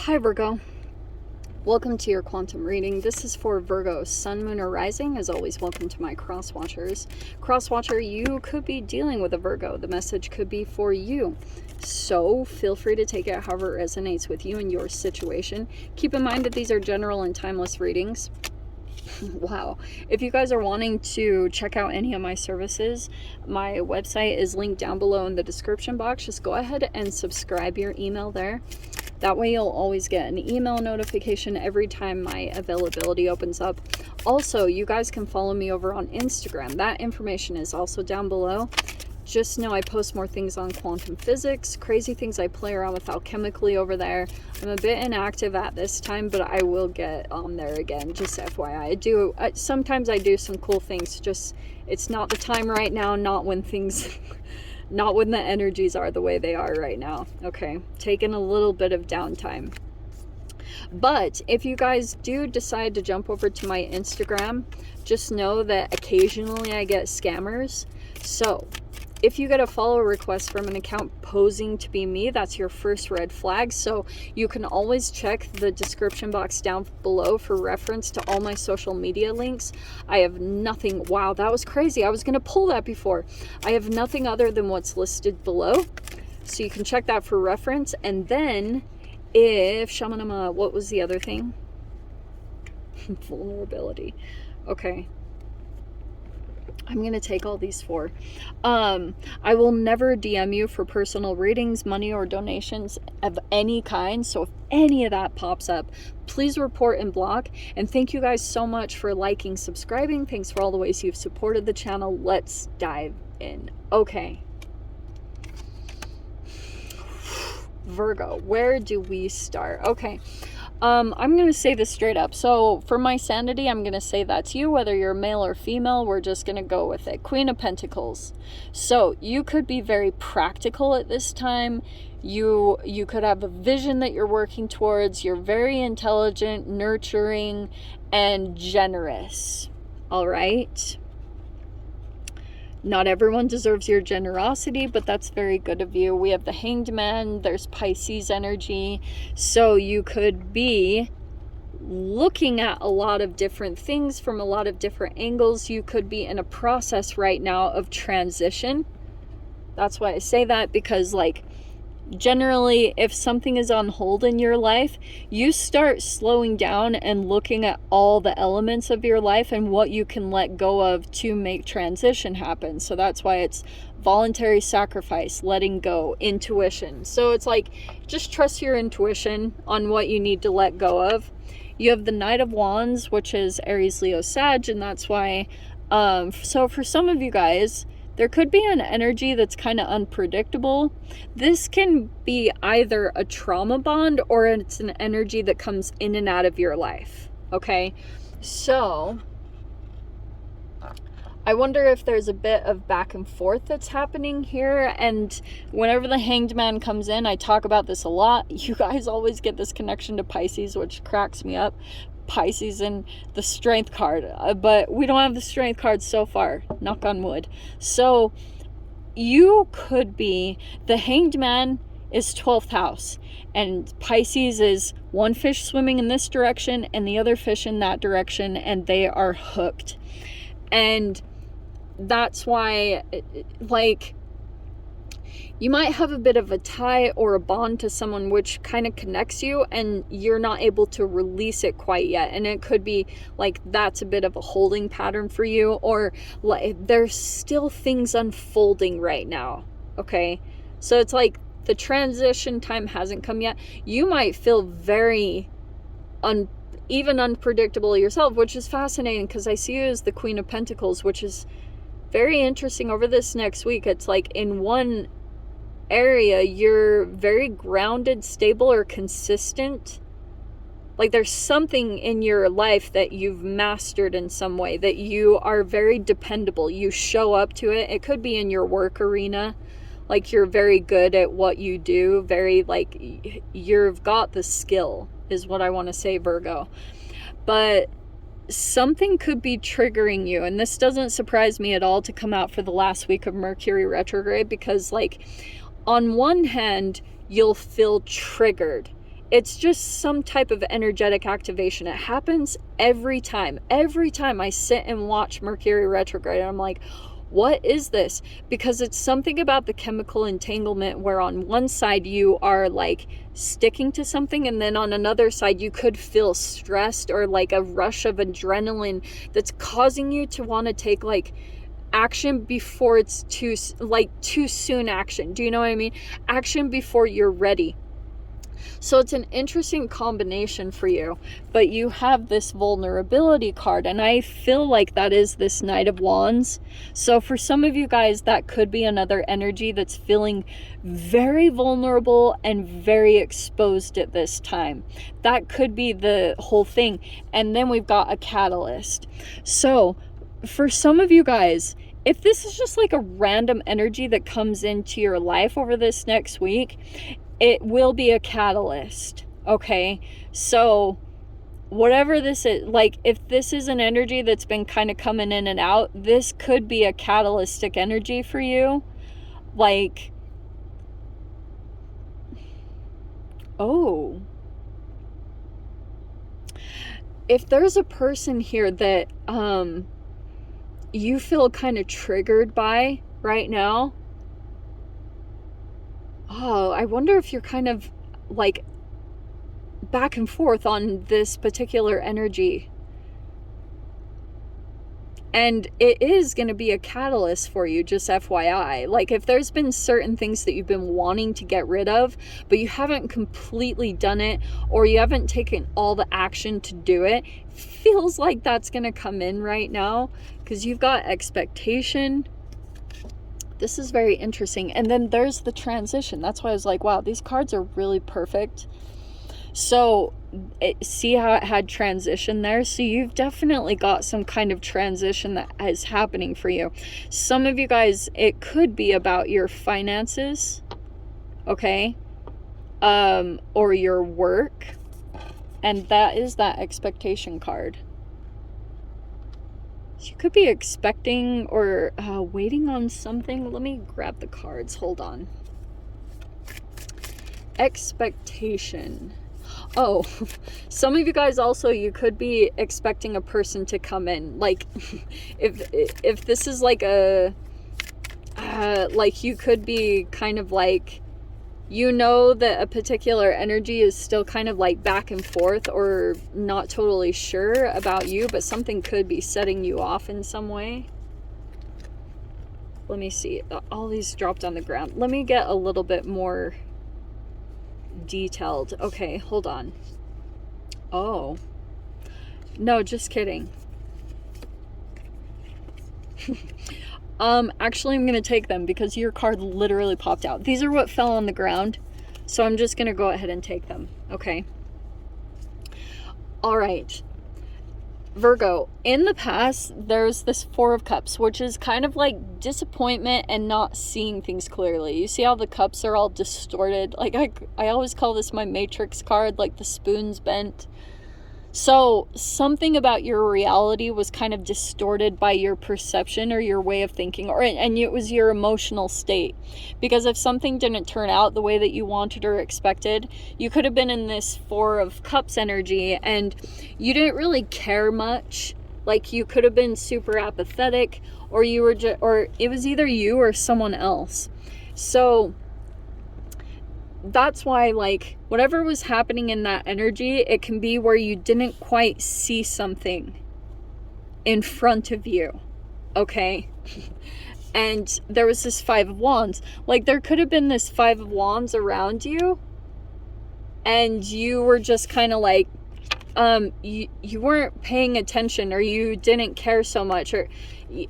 Hi Virgo, welcome to your quantum reading. This is for Virgo, Sun, Moon, or Rising. As always, welcome to my cross watchers. Cross watcher, you could be dealing with a Virgo. The message could be for you. So feel free to take it however it resonates with you and your situation. Keep in mind that these are general and timeless readings. Wow. If you guys are wanting to check out any of my services, my website is linked down below in the description box. Just go ahead and subscribe your email there. That way you'll always get an email notification every time my availability opens up. Also, you guys can follow me over on Instagram. That information is also down below. Just know I post more things on quantum physics, crazy things I play around with alchemically over there. I'm a bit inactive at this time, but I will get on there again, just FYI. Sometimes I do some cool things, just it's not the time right now, not when the energies are the way they are right now. Okay, taking a little bit of downtime. But if you guys do decide to jump over to my Instagram, just know that occasionally I get scammers. So if you get a follow request from an account posing to be me, that's your first red flag. So you can always check the description box down below for reference to all my social media links. I have nothing. Wow, that was crazy. I was going to pull that before. I have nothing other than what's listed below. So you can check that for reference. And then if Shamanama, what was the other thing? Vulnerability. Okay. I'm going to take all these four. I will never DM you for personal readings, money, or donations of any kind. So if any of that pops up, please report and block. And thank you guys so much for liking, subscribing. Thanks for all the ways you've supported the channel. Let's dive in. Okay. Virgo, where do we start? Okay. I'm going to say this straight up. So for my sanity, I'm going to say that's you, whether you're male or female. We're just going to go with it. Queen of Pentacles. So you could be very practical at this time. You could have a vision that you're working towards. You're very intelligent, nurturing, and generous. All right. Not everyone deserves your generosity, but that's very good of you. We have the Hanged Man. There's Pisces energy. So you could be looking at a lot of different things from a lot of different angles. You could be in a process right now of transition. That's why I say that, because like generally if something is on hold in your life, you start slowing down and looking at all the elements of your life and what you can let go of to make transition happen. So that's why it's voluntary sacrifice, letting go, intuition. So it's like, just trust your intuition on what you need to let go of. You have the Knight of Wands, which is Aries, Leo, Sag, and that's why so for some of you guys, there could be an energy that's kind of unpredictable. This can be either a trauma bond or it's an energy that comes in and out of your life. Okay, so I wonder if there's a bit of back and forth that's happening here. And whenever the Hanged Man comes in, I talk about this a lot. You guys always get this connection to Pisces, which cracks me up. Pisces and the Strength card, but we don't have the Strength card so far, knock on wood. So you could be, the Hanged Man is 12th house, and Pisces is one fish swimming in this direction and the other fish in that direction, and they are hooked. And that's why, like, you might have a bit of a tie or a bond to someone which kind of connects you, and you're not able to release it quite yet. And it could be like that's a bit of a holding pattern for you, or like there's still things unfolding right now. Okay, so it's like the transition time hasn't come yet. You might feel very even unpredictable yourself, which is fascinating because I see you as the Queen of Pentacles, which is very interesting. Over this next week, it's like in one area you're very grounded, stable, or consistent. Like there's something in your life that you've mastered in some way, that you are very dependable. You show up to it. It could be in your work arena, like you're very good at what you do, very like you've got the skill is what I want to say, Virgo. But something could be triggering you, and this doesn't surprise me at all to come out for the last week of Mercury retrograde, because like on one hand you'll feel triggered it's just some type of energetic activation. It happens every time I sit and watch Mercury retrograde. I'm like, what is this? Because it's something about the chemical entanglement where on one side you are like sticking to something, and then on another side you could feel stressed or like a rush of adrenaline that's causing you to want to take like action before it's too soon action. Do you know what I mean? Action before you're ready. So it's an interesting combination for you, but you have this vulnerability card, and I feel like that is this Knight of Wands. So for some of you guys, that could be another energy that's feeling very vulnerable and very exposed at this time. That could be the whole thing. And then we've got a catalyst. So for some of you guys, if this is just like a random energy that comes into your life over this next week, it will be a catalyst, okay? So whatever this is, like if this is an energy that's been kind of coming in and out, this could be a catalytic energy for you. Like, oh, if there's a person here that you feel kind of triggered by right now, oh, I wonder if you're kind of like back and forth on this particular energy. And it is going to be a catalyst for you, just FYI. Like if there's been certain things that you've been wanting to get rid of, but you haven't completely done it, or you haven't taken all the action to do it, feels like that's going to come in right now because you've got expectation. This is very interesting. And then there's the transition. That's why I was like, wow, these cards are really perfect. So see how it had transition there? So you've definitely got some kind of transition that is happening for you. Some of you guys, it could be about your finances, okay? Or your work. And that is that expectation card. You could be expecting or waiting on something. Let me grab the cards. Hold on. Expectation. Oh, some of you guys also, you could be expecting a person to come in. Like, if this is like a, like you could be kind of like, you know that a particular energy is still kind of like back and forth or not totally sure about you, but something could be setting you off in some way. Let me see. All these dropped on the ground. Let me get a little bit more detailed. Okay, hold on. Oh. No, just kidding. Actually, I'm going to take them because your card literally popped out. These are what fell on the ground. So I'm just going to go ahead and take them. Okay. All right. Virgo, in the past, there's this Four of Cups, which is kind of like disappointment and not seeing things clearly. You see how the cups are all distorted? Like I always call this my matrix card, like the spoon's bent. So something about your reality was kind of distorted by your perception or your way of thinking, and it was your emotional state. Because if something didn't turn out the way that you wanted or expected, you could have been in this Four of Cups energy and you didn't really care much. Like you could have been super apathetic, or you were or it was either you or someone else. So that's why, like, whatever was happening in that energy, it can be where you didn't quite see something in front of you, okay? And there was this Five of Wands. Like, there could have been this Five of Wands around you, and you were just kind of like, you weren't paying attention, or you didn't care so much, or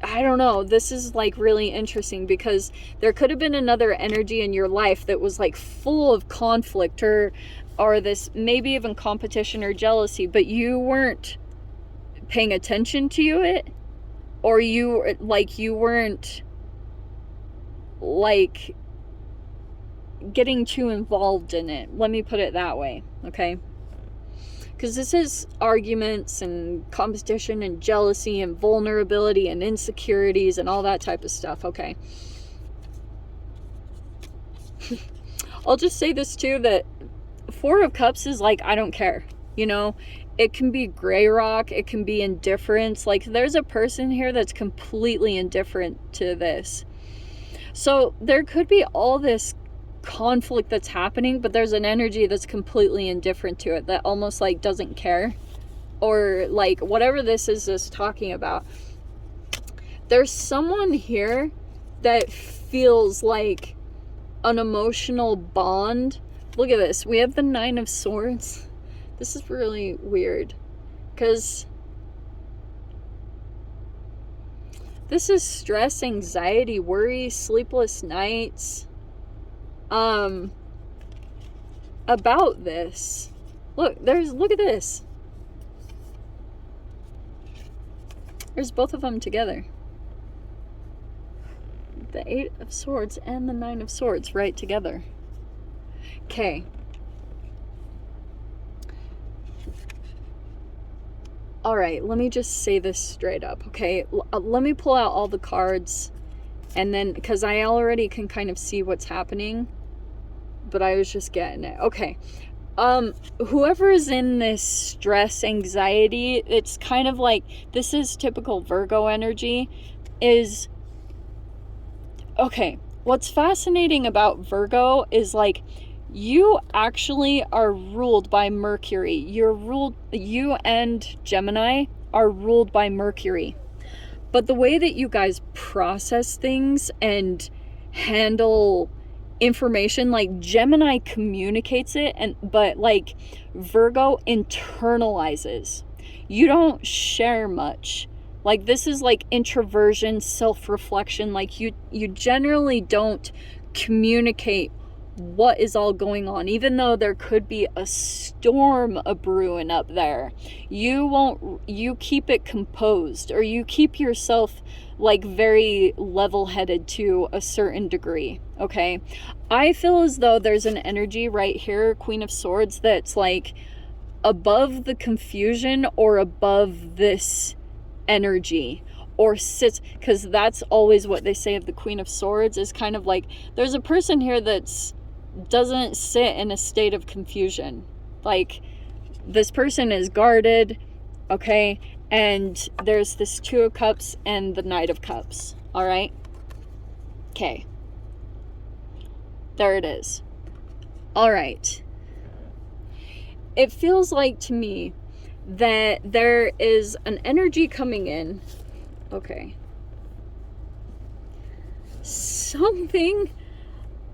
I don't know. This is like really interesting because there could have been another energy in your life that was like full of conflict or this maybe even competition or jealousy, but you weren't paying attention to it, or you weren't like getting too involved in it. Let me put it that way, okay? Because this is arguments and competition and jealousy and vulnerability and insecurities and all that type of stuff, okay? I'll just say this too, that Four of Cups is like, I don't care, you know. It can be gray rock, it can be indifference. Like, there's a person here that's completely indifferent to this. So there could be all this conflict that's happening, but there's an energy that's completely indifferent to it, that almost like doesn't care, or like whatever this is talking about. There's someone here that feels like an emotional bond. Look at this. We have the Nine of Swords. This is really weird, because this is stress, anxiety, worry, sleepless nights about this. Look at this. There's both of them together. The Eight of Swords and the Nine of Swords right together. Okay. All right, let me just say this straight up, okay? Let me pull out all the cards, and then, because I already can kind of see what's happening, but I was just getting it. Okay. Whoever is in this stress, anxiety, it's kind of like, this is typical Virgo energy, is, okay, what's fascinating about Virgo is like, you actually are ruled by Mercury. You and Gemini are ruled by Mercury. But the way that you guys process things and handle information, like Gemini communicates it, but like Virgo internalizes. You don't share much. Like, this is like introversion, self-reflection. Like, you generally don't communicate what is all going on, even though there could be a storm a-brewing up there. You keep it composed, or you keep yourself like very level-headed to a certain degree, okay? I feel as though there's an energy right here, Queen of Swords, that's like above the confusion or above this energy, or sits, because that's always what they say of the Queen of Swords, is kind of like, there's a person here that's doesn't sit in a state of confusion. Like, this person is guarded, okay? And there's this Two of Cups and the Knight of Cups, all right? Okay. There it is. All right. It feels like to me that there is an energy coming in. Okay. Something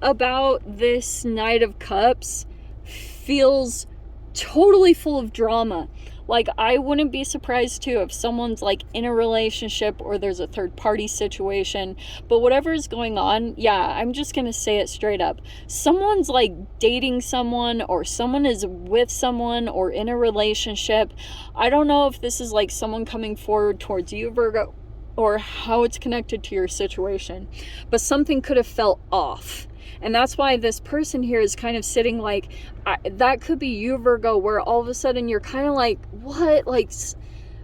about this Knight of Cups feels totally full of drama. Like, I wouldn't be surprised too if someone's like in a relationship, or there's a third party situation, but whatever is going on, yeah, I'm just gonna say it straight up. Someone's like dating someone, or someone is with someone, or in a relationship. I don't know if this is like someone coming forward towards you, Virgo, or how it's connected to your situation, but something could have felt off. And that's why this person here is kind of sitting like, that could be you, Virgo, where all of a sudden you're kind of like, what? Like,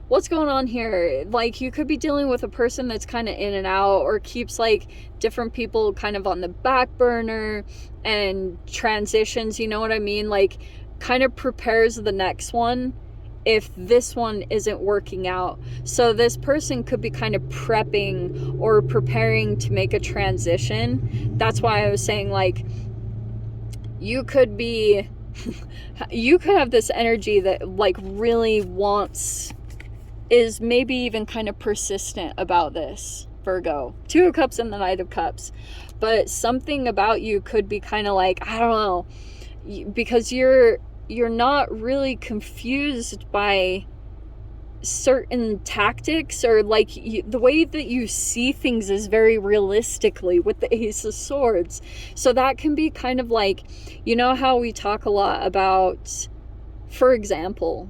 what's going on here? Like, you could be dealing with a person that's kind of in and out, or keeps like different people kind of on the back burner and transitions, you know what I mean? Like, kind of prepares the next one if this one isn't working out. So this person could be kind of prepping or preparing to make a transition. That's why I was saying, like, you could be you could have this energy that like really wants, is maybe even kind of persistent about this, Virgo. Two of Cups and the Knight of Cups. But something about you could be kind of like, I don't know, because you're not really confused by certain tactics, or like the way that you see things is very realistically with the Ace of Swords. So that can be kind of like, you know how we talk a lot about, for example,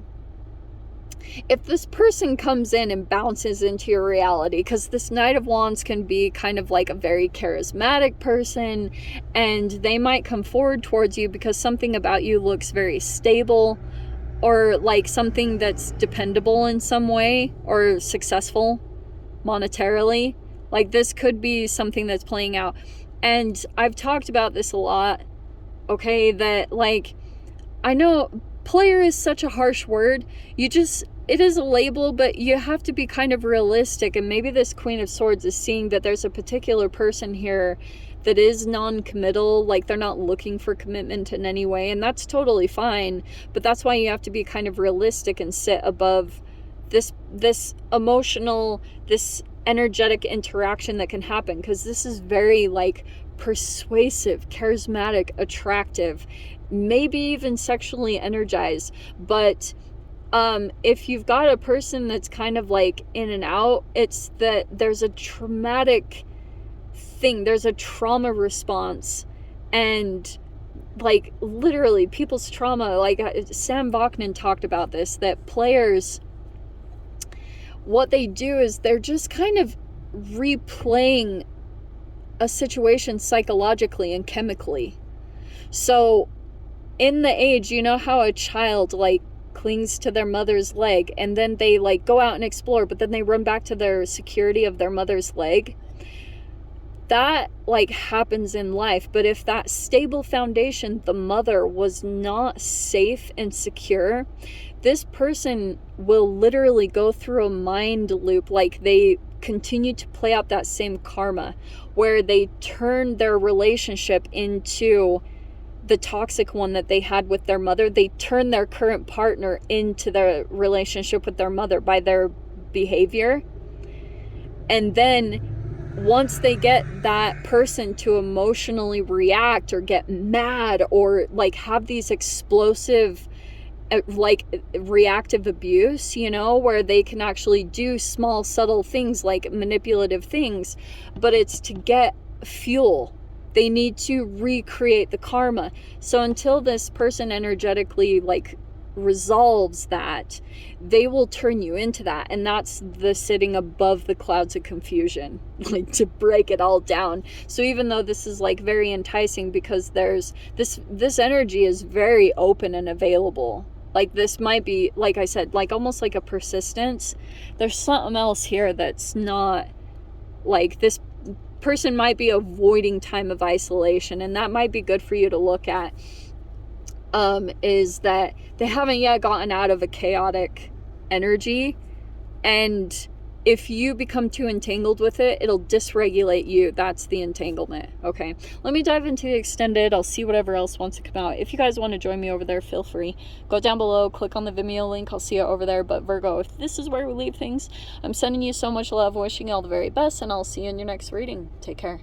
if this person comes in and bounces into your reality, because this Knight of Wands can be kind of like a very charismatic person, and they might come forward towards you because something about you looks very stable, or like something that's dependable in some way, or successful monetarily. Like, this could be something that's playing out. And I've talked about this a lot, okay, that like, I know player is such a harsh word. It is a label, but you have to be kind of realistic. And maybe this Queen of Swords is seeing that there's a particular person here that is non-committal, like they're not looking for commitment in any way, and that's totally fine. But that's why you have to be kind of realistic and sit above this emotional, this energetic interaction that can happen, because this is very like persuasive, charismatic, attractive, maybe even sexually energized. But if you've got a person that's kind of like in and out, it's that there's a traumatic thing, there's a trauma response, and like literally people's trauma, like Sam Vaknin talked about this, that players, what they do is they're just kind of replaying a situation psychologically and chemically. So in the age, you know how a child like clings to their mother's leg and then they like go out and explore, but then they run back to their security of their mother's leg? That like happens in life. But if that stable foundation, the mother, was not safe and secure, this person will literally go through a mind loop. Like they continue to play out that same karma where they turn their relationship into the toxic one that they had with their mother. They turn their current partner into their relationship with their mother by their behavior. And then once they get that person to emotionally react or get mad or like have these explosive like reactive abuse, you know, where they can actually do small subtle things like manipulative things, but it's to get fuel. They need to recreate the karma. So until this person energetically like resolves that, they will turn you into that. And that's the sitting above the clouds of confusion, like to break it all down. So even though this is like very enticing, because there's this energy is very open and available. Like this might be, like I said, like almost like a persistence. There's something else here that's not like this person might be avoiding time of isolation, and that might be good for you to look at. Is that they haven't yet gotten out of a chaotic energy, and if you become too entangled with it, it'll dysregulate you. That's the entanglement. Okay, let me dive into the extended. I'll see whatever else wants to come out. If you guys want to join me over there, feel free. Go down below, click on the Vimeo link. I'll see you over there. But Virgo, if this is where we leave things, I'm sending you so much love, wishing you all the very best, and I'll see you in your next reading. Take care.